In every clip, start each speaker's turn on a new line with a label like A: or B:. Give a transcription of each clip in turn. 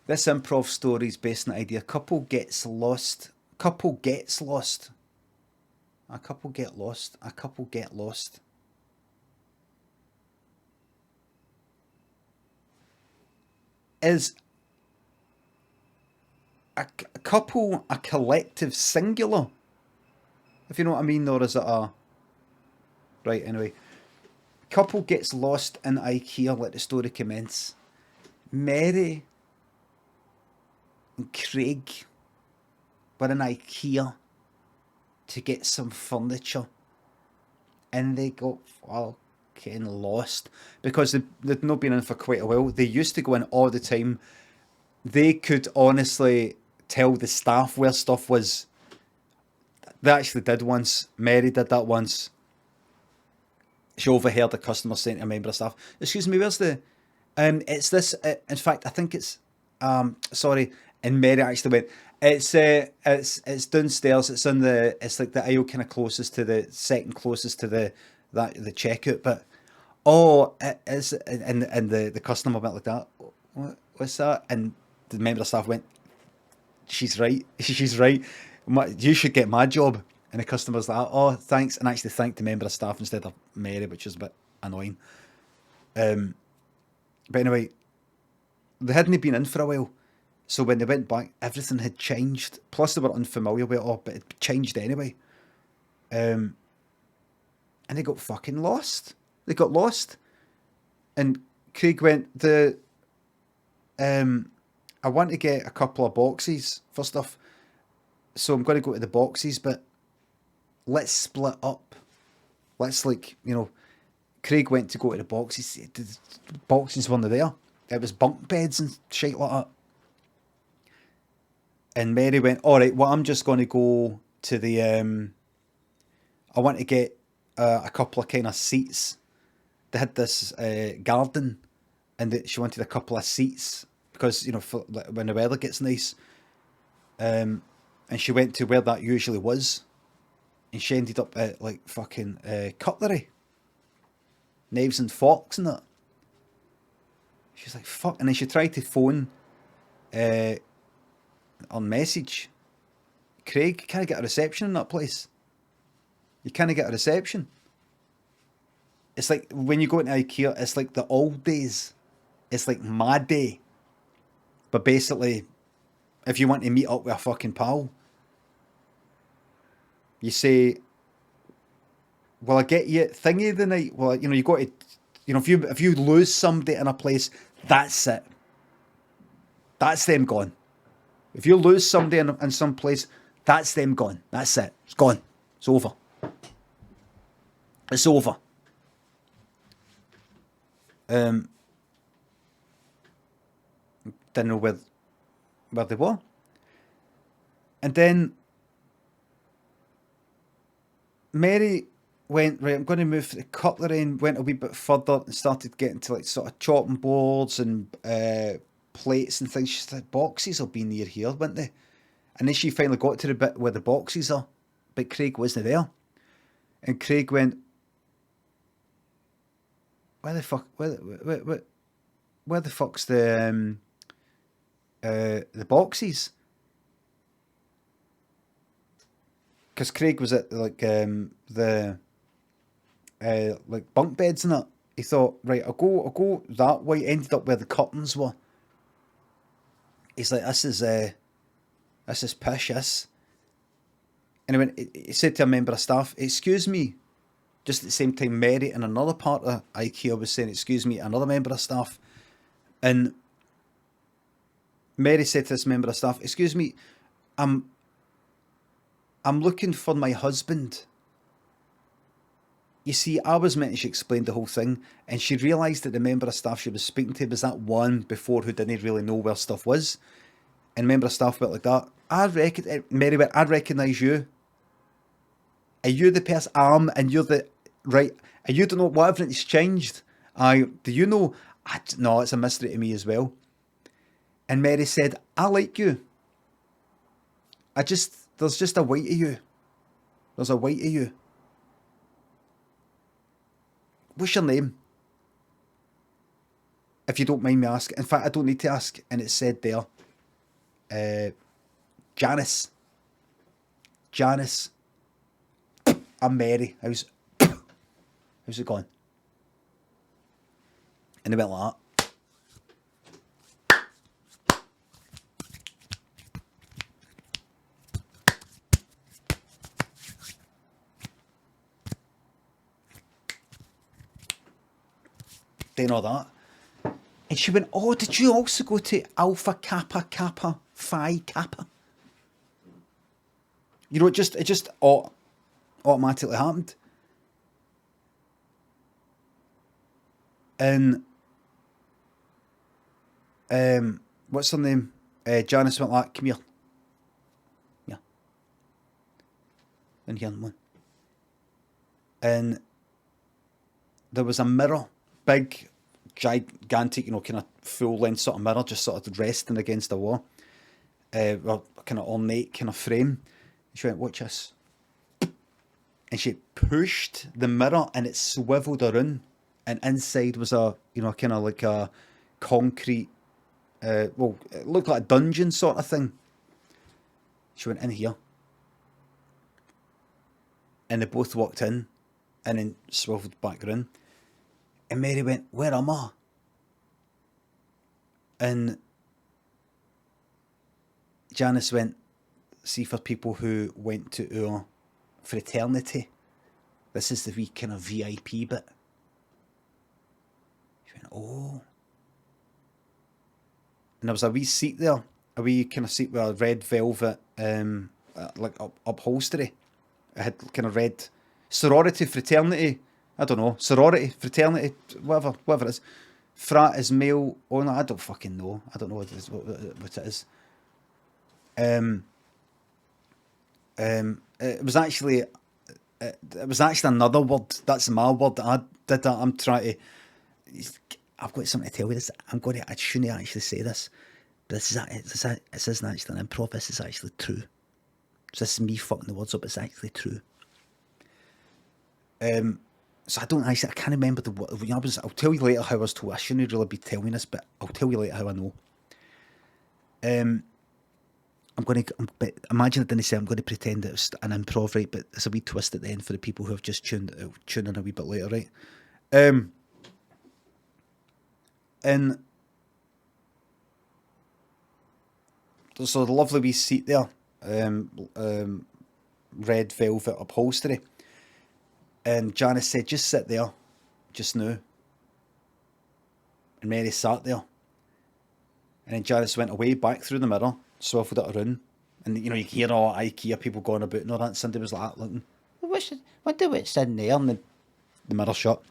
A: This improv story is based on the idea: couple gets lost. Couple gets lost. A couple get lost. A couple get lost. Is a couple a collective singular? If you know what I mean, or is it a... Right, anyway. Couple gets lost in Ikea, let the story commence. Mary and Craig were in Ikea to get some furniture, and they got fucking lost because they'd not been in for quite a while. They used to go in all the time. They could honestly tell the staff where stuff was. They actually did once. Mary did that once. She overheard a customer saying to a member of staff, "Excuse me, where's the... it's this... in fact, I think it's... sorry." And Mary actually went, it's downstairs. It's in the... It's like the aisle kind of closest to the... Second closest to the checkout. But, oh, it is... And the customer went like that. What's that? And the member of staff went, "She's right. She's right. You should get my job." And the customer's like, "Oh, thanks," and actually thanked the member of staff instead of Mary, which is a bit annoying. But anyway, they hadn't been in for a while, so when they went back, everything had changed. Plus, they were unfamiliar with it all, but it changed anyway. And they got fucking lost. They got lost, and Craig went, I want to get a couple of boxes for stuff, so I'm going to go to the boxes, but let's split up. Let's, Craig went to go to the boxes. The boxes weren't there. It was bunk beds and shit like that. And Mary went, "All right, well, I'm just going to go to the... I want to get a couple of kind of seats." They had this garden, and she wanted a couple of seats because, for, when the weather gets nice. And she went to where that usually was. And she ended up at, fucking cutlery. Knives and forks and that. She's like, fuck. And then she tried to phone on message. "Craig, you can't get a reception in that place. You can't get a reception." It's like when you go into Ikea, it's like the old days. It's like my day. But basically, if you want to meet up with a fucking pal, you say, "Will I get you thingy the night?" Well, you got to, if you lose somebody in a place, that's it. That's them gone. If you lose somebody in some place, that's them gone. That's it. It's gone. It's over. It's over. Didn't know where they were. And then Mary went, "Right, I'm going to move the cutlery," and went a wee bit further and started getting to sort of chopping boards and plates and things. She said, "Boxes will be near here, won't they?" And then she finally got to the bit where the boxes are, but Craig wasn't there. And Craig went, "Where the fuck? Where the fuck's the boxes?" Because Craig was at the bunk beds and that. He thought, right, I'll go that way. Ended up where the curtains were. He's like, this is pish, this. And he said to a member of staff, "Excuse me." Just at the same time, Mary in another part of Ikea was saying, "Excuse me," another member of staff. And Mary said to this member of staff, "Excuse me, I'm looking for my husband." You see, I was meant to... She explained the whole thing, and she realised that the member of staff she was speaking to was that one before who didn't really know where stuff was. And member of staff went like that. Mary went, "I recognise you. Are you the person?" And you're the... Right. And you don't know what everything's changed. Do you know? No, it's a mystery to me as well. And Mary said, "I like you. There's just a way to you. There's a way to you. What's your name? If you don't mind me asking." In fact, I don't need to ask. And it said there. Janice, I'm Mary. How's it going? And they went like that. Doing all that. And she went, oh, did you also go to Alpha Kappa Kappa Phi Kappa? You know, it just automatically happened. And what's her name? Janice went like, come here. Yeah. And here, one. And there was a mirror, big, gigantic, you know, kind of full length sort of mirror, just sort of resting against the wall. Well, kind of ornate kind of frame. She went, watch this. And she pushed the mirror and it swiveled around. And inside was a, you know, kind of like a concrete, well, it looked like a dungeon sort of thing. She went in here. And they both walked in and then swiveled back around. And Mary went, where am I? And Janice went, see, for people who went to our fraternity, this is the wee kind of VIP bit. She went, oh. And there was a wee seat there, a wee kind of seat with a red velvet, like upholstery. It had kind of red sorority, fraternity, I don't know, sorority, fraternity, whatever it is. Frat is male only, I don't fucking know. I don't know what it is. What it is. It was actually another word. That's my word that I did that. I'm trying to. I've got something to tell you. This. I shouldn't actually say this, but this isn't actually an improv. This is actually true. So this is me fucking the words up. It's actually true. So I can't remember the word. I'll tell you later how I was told. I shouldn't really be telling this, but I'll tell you later how I know. But imagine I didn't say I'm going to pretend that it was an improv, right? But there's a wee twist at the end for the people who have just tuned in a wee bit later, right? And so the lovely wee seat there, red velvet upholstery. And Janice said, just sit there, just now. And Mary sat there. And then Janice went away, back through the mirror, swiveled it around. And, you know, you hear all Ikea people going about and all that. And Cindy was like, looking, what's in there? And the mirror shut.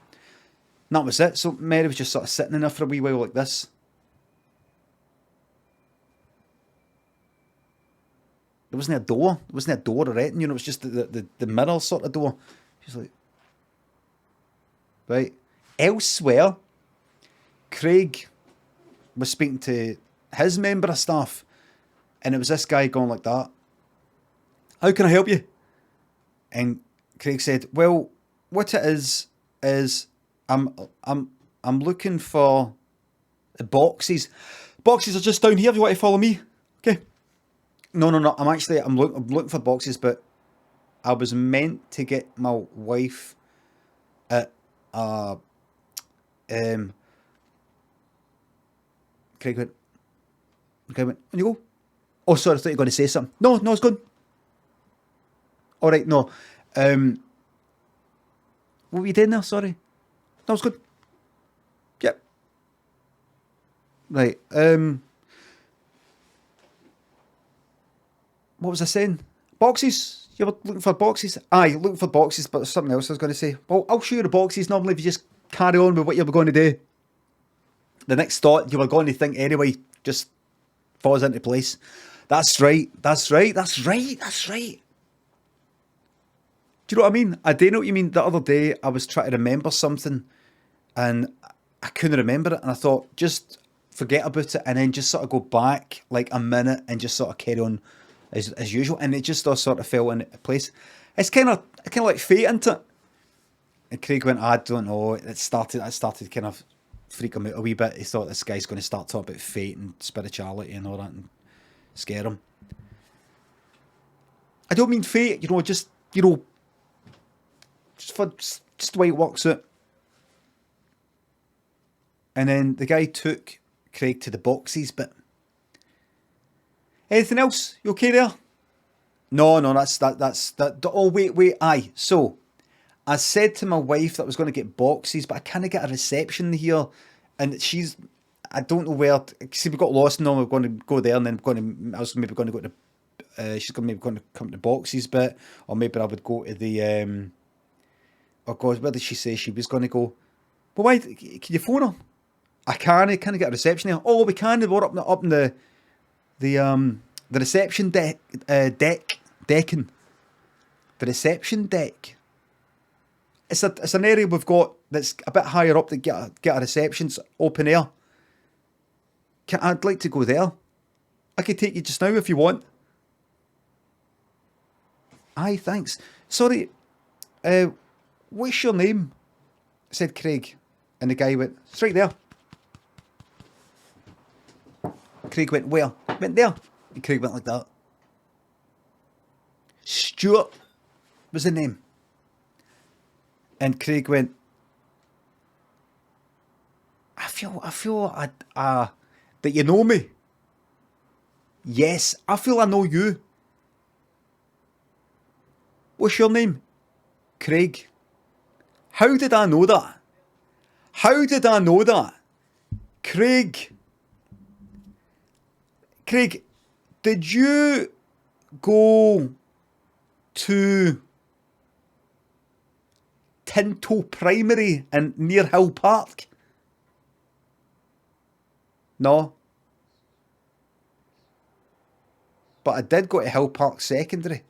A: And that was it. So Mary was just sort of sitting in there for a wee while like this. There wasn't a door. There wasn't a door or anything. You know, it was just the mirror sort of door. She's like, right. Elsewhere, Craig was speaking to his member of staff, and it was this guy going like that. How can I help you? And Craig said, well, what it is I'm looking for boxes. Boxes are just down here if you want to follow me. Okay. No. I'm looking for boxes, but I was meant to get my wife at Craig went, and you go, oh sorry, I thought you were going to say something. No, it's good. Alright, no. What were you doing there? Sorry. No, it's good. Yep. Right. What was I saying? Boxes? You were looking for boxes? Aye, looking for boxes, but there's something else I was going to say. Well, I'll show you the boxes normally if you just carry on with what you were going to do. The next thought you were going to think anyway just falls into place. That's right. Do you know what I mean? I do know what you mean. The other day I was trying to remember something and I couldn't remember it, and I thought, just forget about it and then just sort of go back like a minute and just sort of carry on as usual, and it just all sort of fell into place. It's kind of like fate, isn't it? And Craig went, I don't know. It started kind of freak him out a wee bit. He thought this guy's going to start talking about fate and spirituality and all that. And scare him. I don't mean fate, just the way it works out. And then the guy took Craig to the boxes, but anything else? You okay there? No, that's that. Oh, wait, aye. So, I said to my wife that I was going to get boxes, but I can't get a reception here, and I don't know where. See, we got lost, and we're going to go there, and then I was maybe going to go to. She's maybe going to come to the boxes bit, or maybe I would go to the. Oh God, where did she say she was going to go? Well, why? Can you phone her? I can't get a reception here. Oh, we can. We're up in the reception decking. The reception deck. It's an area we've got that's a bit higher up to get a reception. It's open air. I'd like to go there. I could take you just now if you want. Aye, thanks. Sorry, what's your name? Said Craig. And the guy went, it's right there. Craig went, where? Went there. And Craig went like that. Stuart was the name. And Craig went, I feel that you know me. Yes, I feel I know you. What's your name? Craig. How did I know that? How did I know that? Craig, did you go to Tinto Primary in near Hill Park? No. But I did go to Hill Park Secondary.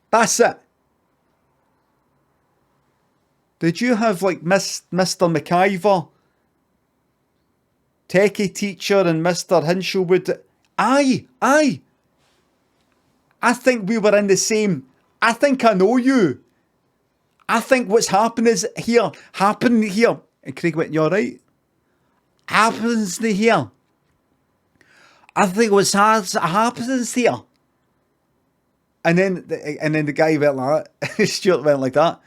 A: That's it. Did you have like Mr. McIver, techie teacher, and Mr. Hinshelwood? Aye. I think we were in the same. I think I know you. I think what's happened here. And Craig went, you alright? Happens here. I think what's happens here. And then the guy went like that. Stuart went like that.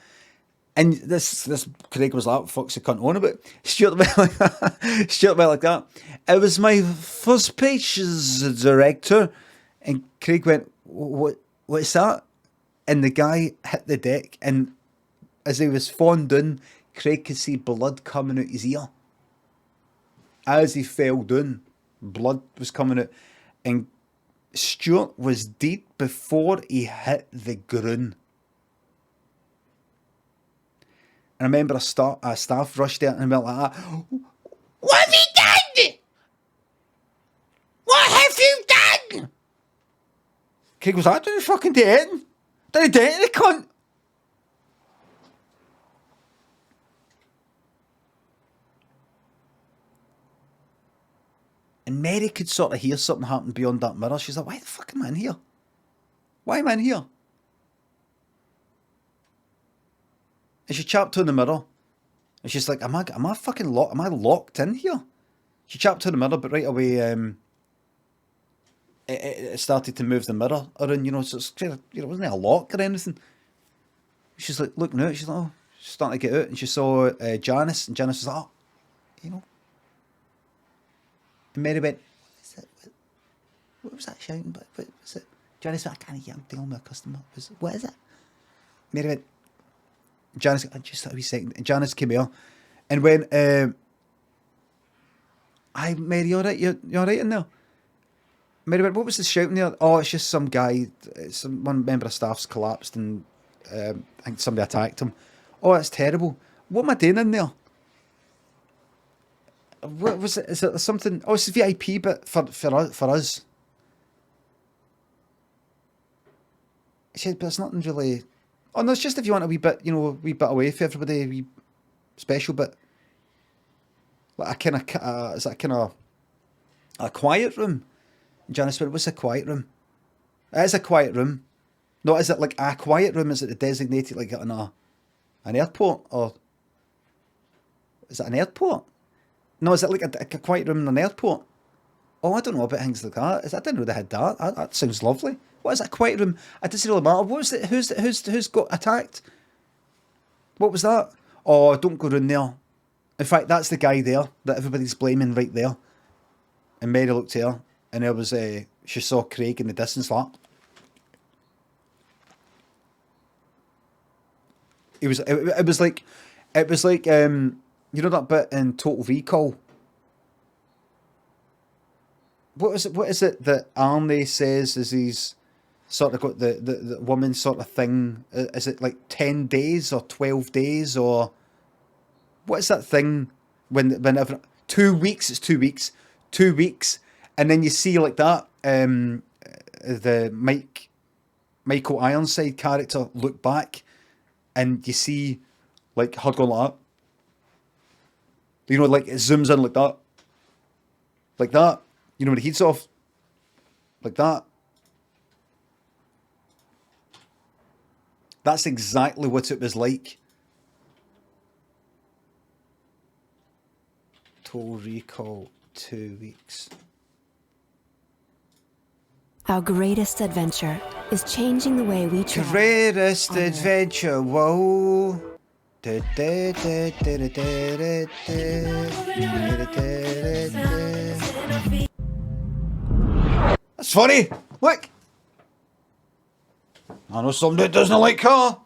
A: And this Craig was like, fuck's the cunt on about? Stuart went like that. Stuart went like that. It was my first page as a director. And Craig went, what's that? And the guy hit the deck, and as he was falling down, Craig could see blood coming out his ear. As he fell down, blood was coming out. And Stuart was dead before he hit the ground. And I remember a staff rushed out and went like that. What have you done? What have you done? Craig was like, I didn't fucking do it. Didn't do it, the cunt. And Mary could sort of hear something happen beyond that mirror. She's like, why the fuck am I in here? Why am I in here? And she chapped on the mirror. And she's like, am I fucking locked? Am I locked in here? She chapped on the mirror, but right away, it started to move the mirror around, so it's kind of, it wasn't a lock or anything. She's like looking out. She's like, oh, she's starting to get out. And she saw Janice, and Janice was like, oh, And Mary went, what was that shouting? What was it? Janice went, I can't hear. I'm dealing with a customer. What is it? Mary went, Janice, just a wee second. And Janice came here and went, hi, Mary, you alright? You alright in there? Mary went, what was the shouting there? Oh, it's just some guy, one member of staff's collapsed, and I think somebody attacked him. Oh, that's terrible. What am I doing in there? What was it? Is it something? Oh, it's a VIP bit for us. He said, but it's nothing really. Oh no, it's just if you want a wee bit, a wee bit away for everybody, a wee special bit. Like a kind of, is that kind of a quiet room? And Janice went, what's a quiet room? It is a quiet room. No, is it like a quiet room? Is it designated like on an airport, or is it an airport? No, is it like a quiet room in an airport? Oh, I don't know about things like that. I didn't know they had that. That sounds lovely. What is that quiet room? It doesn't really matter. What was it? Who's got attacked? What was that? Oh, don't go in there. In fact, that's the guy there that everybody's blaming right there. And Mary looked at her, and there was she saw Craig in the distance. Like it was like you know that bit in Total Recall. What is it that Arnie says as he's sort of got the woman sort of thing? Is it like 10 days or 12 days or what is that thing whenever 2 weeks? It's 2 weeks, 2 weeks, and then you see like that the Michael Ironside character look back, and you see like her going like that. You know, like it zooms in like that, like that. You know, when the heat's off, like that. That's exactly what it was like. Total Recall 2 weeks.
B: Our greatest adventure is changing the way we travel.
A: Greatest adventure, whoa. That's funny. Look. I know somebody that doesn't like car.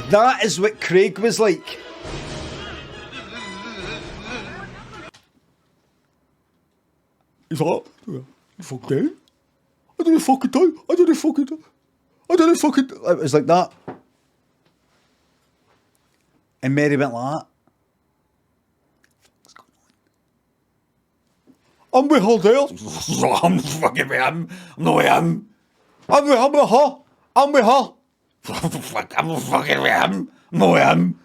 A: That is what Craig was like. He's like, fuck down. I didn't fucking do. I didn't fucking do. I didn't fucking do. It was like that. And Mary went like that. What's going on? I'm with her there. I'm fucking with him. I'm not with him. I'm with her. I'm with her. I'm fucking with him. I'm not with him.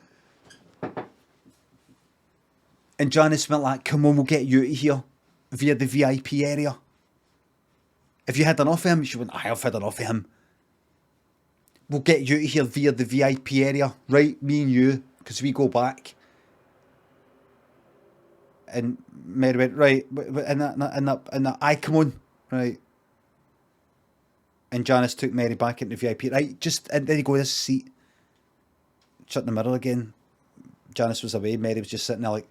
A: And Janice went like, come on, we'll get you out of here via the VIP area. If you had enough of him, she went, I've had enough of him. We'll get you out of here via the VIP area, right? Me and you, because we go back. And Mary went, right, and that, aye, come on, right. And Janice took Mary back into the VIP, right? Just, and there you go, this seat. Shut the mirror again. Janice was away, Mary was just sitting there like,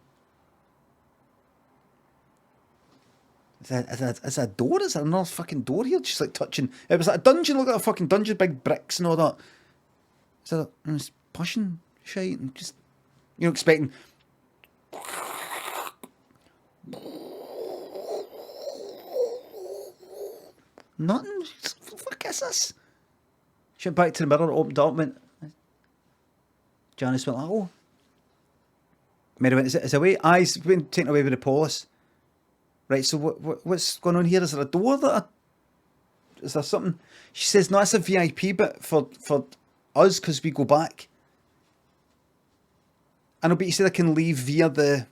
A: is that a door? Is there another fucking door here? Just like touching. It was like a dungeon. Look at a fucking dungeon, big bricks and all that. Is that just pushing shite and just, you know, expecting. Nothing. What the fuck is this? She went back to the mirror, opened it up, and went. Janice went like, oh. Mary went, is it away? Aye, it's been taken away with the police. Right, so what's going on here? Is there a door is there something? She says, no, it's a VIP bit for us because we go back. I know, but you said I can leave via the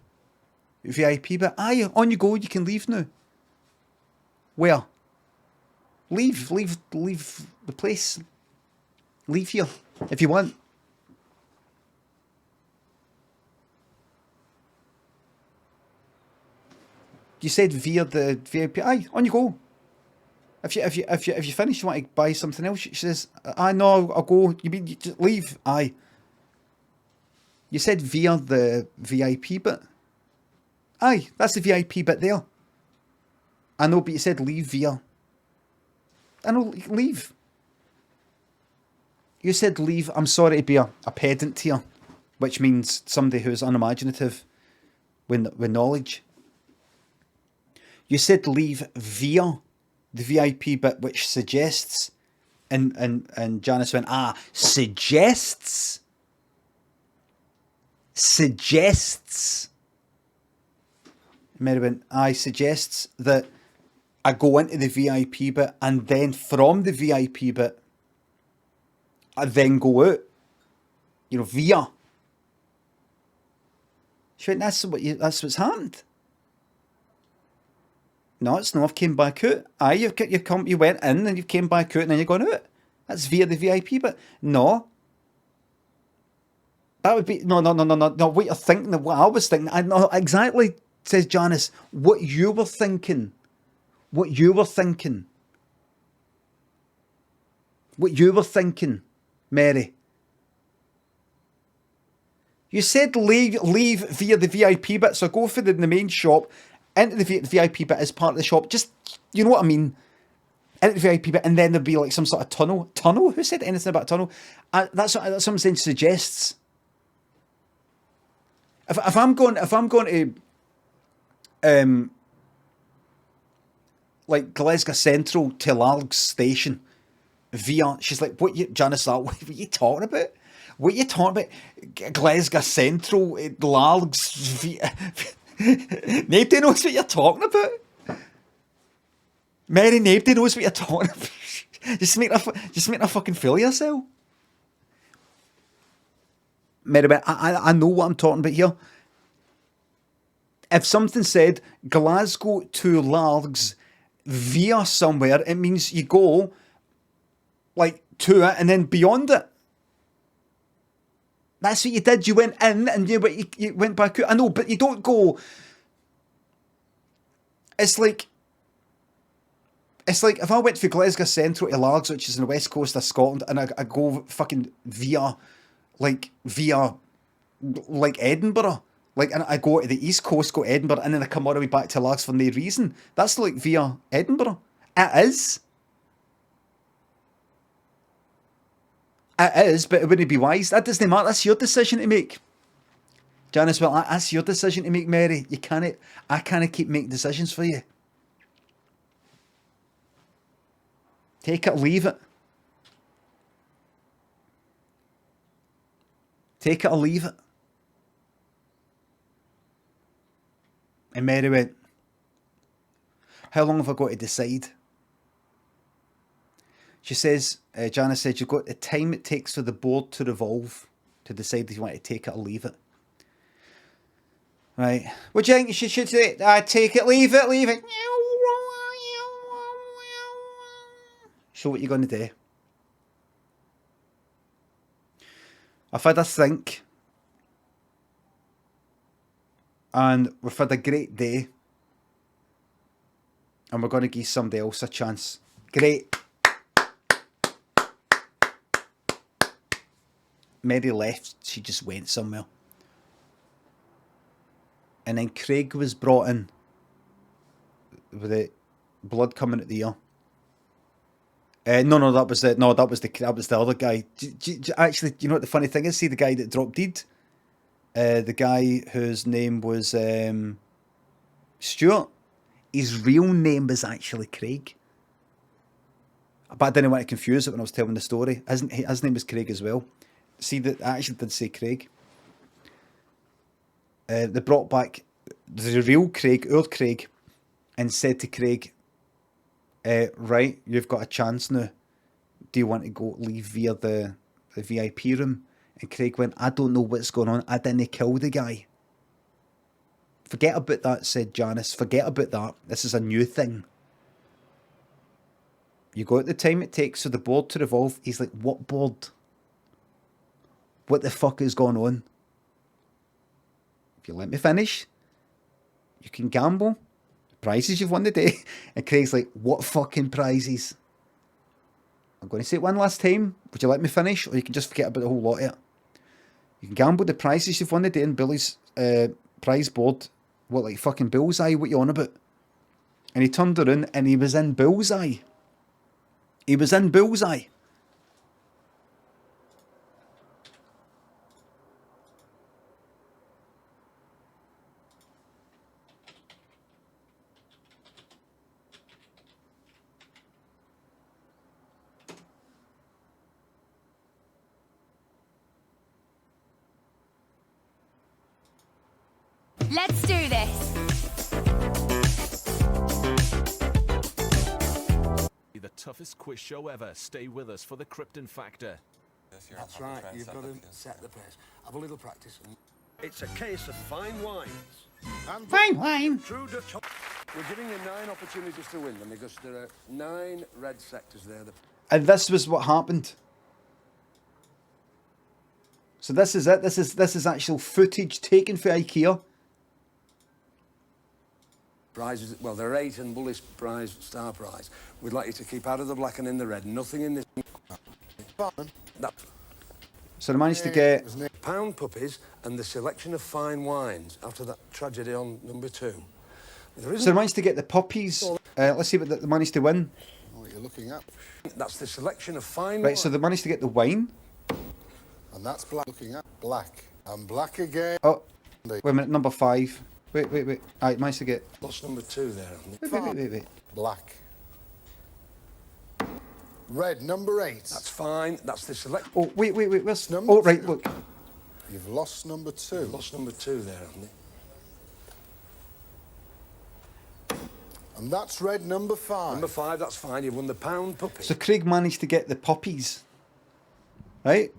A: VIP bit. Aye, on you go, you can leave now. Where? Leave the place. Leave here, if you want. You said via the VIP. Aye, on you go. If you finish, you want to buy something else. She says, "I know, I'll go." You mean you just leave? Aye. You said via the VIP bit. Aye, that's the VIP bit there. I know, but you said leave via. I know, leave. You said leave. I'm sorry to be a pedant here, which means somebody who is unimaginative with knowledge. You said leave via the VIP bit, which suggests, and Janice went, suggests. Mary went, suggests that I go into the VIP bit, and then from the VIP bit, I then go out. You know, via. She went, that's what's happened. No, it's not. I've came back out. Aye, you went in and you came back out and then you're going out. That's via the VIP, but no. That would be no. What you're thinking, what I was thinking, I know exactly. Says Janice, what you were thinking, what you were thinking, Mary. You said leave via the VIP bit, so go for the main shop, into the VIP bit as part of the shop. Just, you know what I mean? Into the VIP bit, and then there'd be like some sort of tunnel. Tunnel? Who said anything about tunnel? That's what something suggests. If I'm going to like Glasgow Central to Largs Station via, she's like, Janice, what are you talking about? What are you talking about? Glasgow Central, Largs via... Nobody knows what you're talking about. Mary, nobody knows what you're talking about. just make a fucking fool of yourself. Mary, I know what I'm talking about here. If something said Glasgow to Largs via somewhere, it means you go like to it and then beyond it. That's what you did. You went in and you went back out. I know, but you don't go. It's like if I went from Glasgow Central to Largs, which is in the west coast of Scotland, and I go fucking via Edinburgh. Like, and I go to the east coast, go to Edinburgh, and then I come all the way back to Largs for no reason. That's like via Edinburgh. It is. It is, but it wouldn't be wise. That doesn't matter. That's your decision to make. Janice, well, that's your decision to make, Mary. I can't keep making decisions for you. Take it or leave it. Take it or leave it. And Mary went, how long have I got to decide? She says, Janice said, you've got the time it takes for the board to revolve to decide if you want to take it or leave it. Right. What do you think you should say? Take it, leave it, leave it. So what are you going to do? I've had a think. And we've had a great day. And we're going to give somebody else a chance. Great. Mary left. She just went somewhere. And then Craig was brought in with the blood coming at the ear. No, that was the other guy. Actually, you know what the funny thing is? See the guy that dropped dead? The guy whose name was Stuart. His real name was actually Craig. But I didn't want to confuse it when I was telling the story. His name was Craig as well. See, that I actually did say Craig. They brought back the real Craig, old Craig, and said to Craig, right, you've got a chance now. Do you want to leave via the VIP room? And Craig went, I don't know what's going on. I didn't kill the guy. Forget about that, said Janice. Forget about that. This is a new thing. You got the time it takes for the board to revolve. He's like, what board? What the fuck is going on? If you let me finish, you can gamble. Prizes you've won the day. And Craig's like, what fucking prizes? I'm going to say it one last time. Would you let me finish? Or you can just forget about the whole lot of it. You can gamble the prizes you've won the day in Billy's prize board. What, like fucking Bullseye? What you on about? And he turned around and he was in Bullseye. He was in Bullseye.
C: Let's do this.
D: The toughest quiz show ever. Stay with us for the Krypton Factor.
E: That's right, you've got to set the pace. Have a little practice.
F: It's a case of fine wines.
A: Fine wine.
C: True Dutch. We're giving you 9 opportunities to win them because there are 9 red sectors there.
A: And this was what happened. So this is it. This is actual footage taken for IKEA.
C: Prizes, well, there are 8 and Bully's prize, star prize. We'd like you to keep out of the black and in the red. Nothing in this. That
A: So they managed to get
C: pound puppies and the selection of fine wines after that tragedy on number 2. There
A: So they managed to get the puppies. Let's see what they managed to win.
E: What you're looking at.
C: That's the selection of fine
A: Right, so they managed to get the wine.
E: And that's black. Looking at black. And black again.
A: Oh, wait a minute, number 5. Wait. I managed to get...
C: Lost number 2 there, haven't it?
A: Wait.
E: Black. Red, number 8.
C: That's fine. That's the selection.
A: Oh, wait. Where's...
E: Number
A: Oh, right,
E: 2.
A: look.
E: You've lost number 2.
C: Lost number 2 there, haven't it?
E: And that's red, number 5.
C: Number 5, that's fine. You've won the pound puppy.
A: So Craig managed to get the puppies. Right?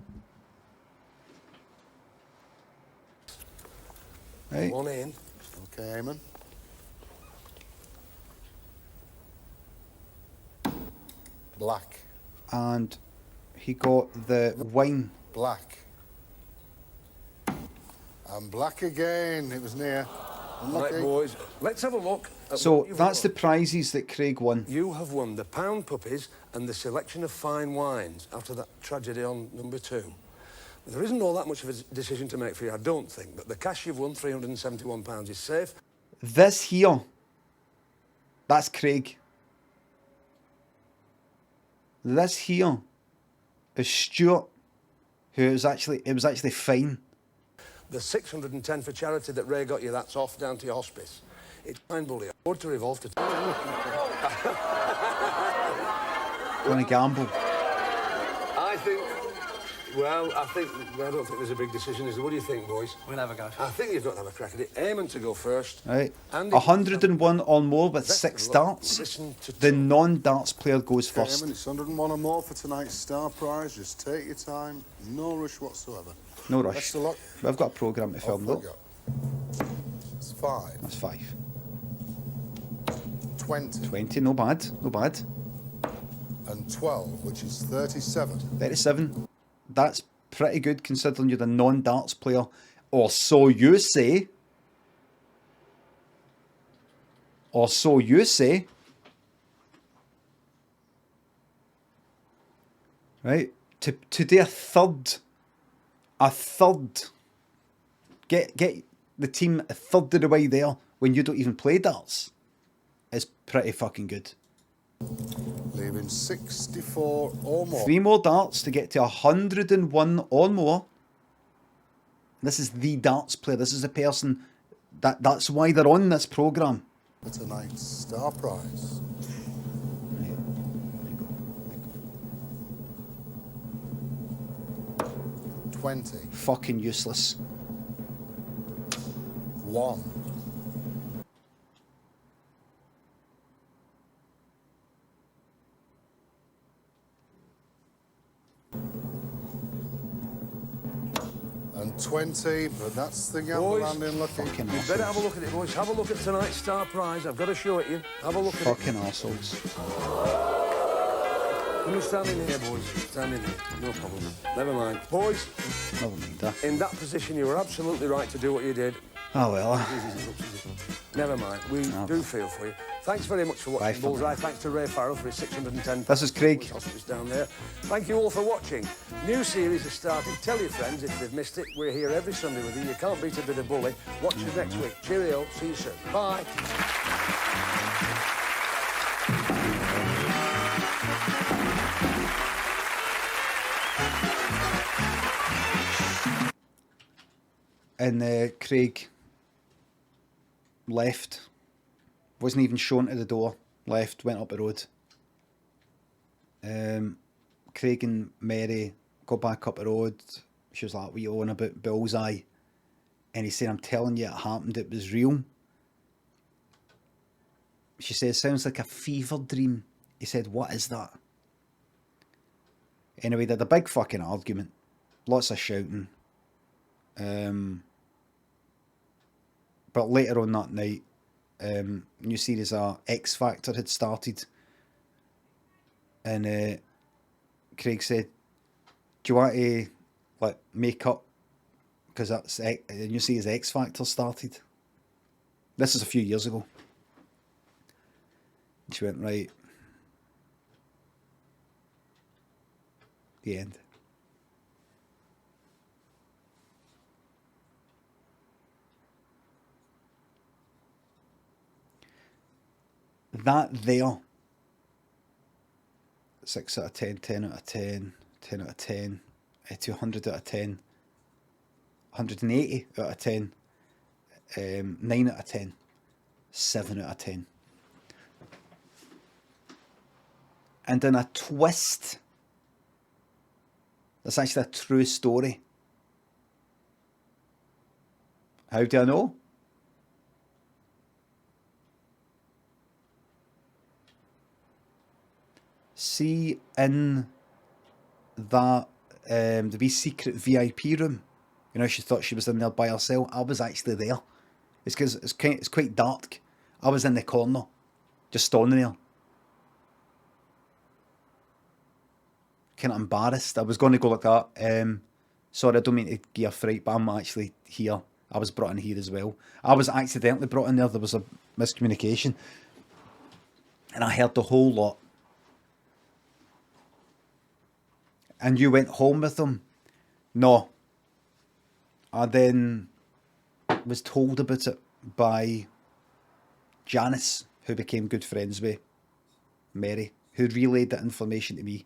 A: Right.
C: 1 in.
E: Okay, Eamon. Black.
A: And he got the wine.
E: Black. And black again. It was near.
C: Right,
E: Unlucky.
C: boys. Let's have a look. At
A: So
C: what you've
A: that's the
C: won.
A: prizes that Craig won.
C: You have won the pound puppies and the selection of fine wines after that tragedy on number 2. There isn't all that much of a decision to make for you, I don't think, but the cash you've won, £371, is safe.
A: This here, that's Craig. This here is Stuart, it was actually fine.
C: The 610 for charity that Ray got you, that's off down to your hospice. It's fine, Bully. Afford to revolve to...
A: Gonna gamble.
C: I think... Well, I don't think there's a big decision, is there? What do you think, boys?
F: We'll have a go.
C: I think you've got to have a crack at it. Eamon to go first.
A: Right.
C: Andy-
A: 101 or more with 6 darts.
C: Listen to
A: The non-darts player goes
E: Okay,
A: first.
E: Eamon, it's 101 or more for tonight's star prize. Just take your time. No rush whatsoever.
A: No rush.
E: Best of luck.
A: I've got a programme to
E: Off
A: film
E: we
A: though.
E: go. It's 5.
A: That's 5.
E: 20.
A: 20, no bad.
E: And 12, which is 37.
A: 37. That's pretty good considering you're the non-darts player. Or so you say. Right? To do a third. Get the team a third of the way there when you don't even play darts is pretty fucking good.
E: Leaving 64 or more.
A: 3 more darts to get to 101 or more. This is the darts player. This is the person that's why they're on this programme.
E: For tonight's star prize.
A: Right.
E: 20.
A: Fucking useless.
E: 1. And 20, but that's the gamble
C: Boys,
E: landing lucky.
A: Fucking
C: You better have a
A: arseholes.
C: look at it, boys. Have a look at tonight's star prize. I've got to show it you. Have a look at it.
A: Fucking arseholes.
C: Come and stand in here, boys. Stand in here. No problem. Never mind. Boys,
A: Never mind that.
C: in that position, you were absolutely right to do what you did.
A: Oh well.
C: Never mind. We do feel for you. Thanks very much for
A: Bye
C: watching
A: for now.
C: Bullseye. Thanks to Ray Farrell for his 610.
A: This is Craig.
C: Hospice down there. Thank you all for watching. New series has started. Tell your friends if they've missed it. We're here every Sunday with you. You can't beat a bit of bully. Watch us next week. Cheerio. See you soon. Bye.
A: And Craig left. Wasn't even shown to the door. Left, went up the road. Craig and Mary got back up the road. She was like, "What are you on about Bullseye?" And he said, "I'm telling you, it happened. It was real." She said, "Sounds like a fever dream." He said, "What is that?" Anyway, they had a big fucking argument. Lots of shouting. But later on that night, new series of X Factor had started, and Craig said, "Do you want to like make up because that's the new series X Factor started?" This is a few years ago. And she went, "Right." The end. That there, 6 out of 10, 10 out of 10, 10 out of 10, to 100 out of 10, 180 out of 10, 9 out of 10, 7 out of 10. And in a twist, that's actually a true story. How do I know? See in that the wee secret VIP room, you know, she thought she was in there by herself. I was actually there. It's because it's quite dark. I was in the corner, just standing there, kind of embarrassed. I was going to go like that. Sorry, I don't mean to give you a fright, but I'm actually here. I was brought in here as well. I was accidentally brought in there. There was a miscommunication, and I heard the whole lot. And you went home with them? No. I then was told about it by Janice, who became good friends with Mary, who relayed that information to me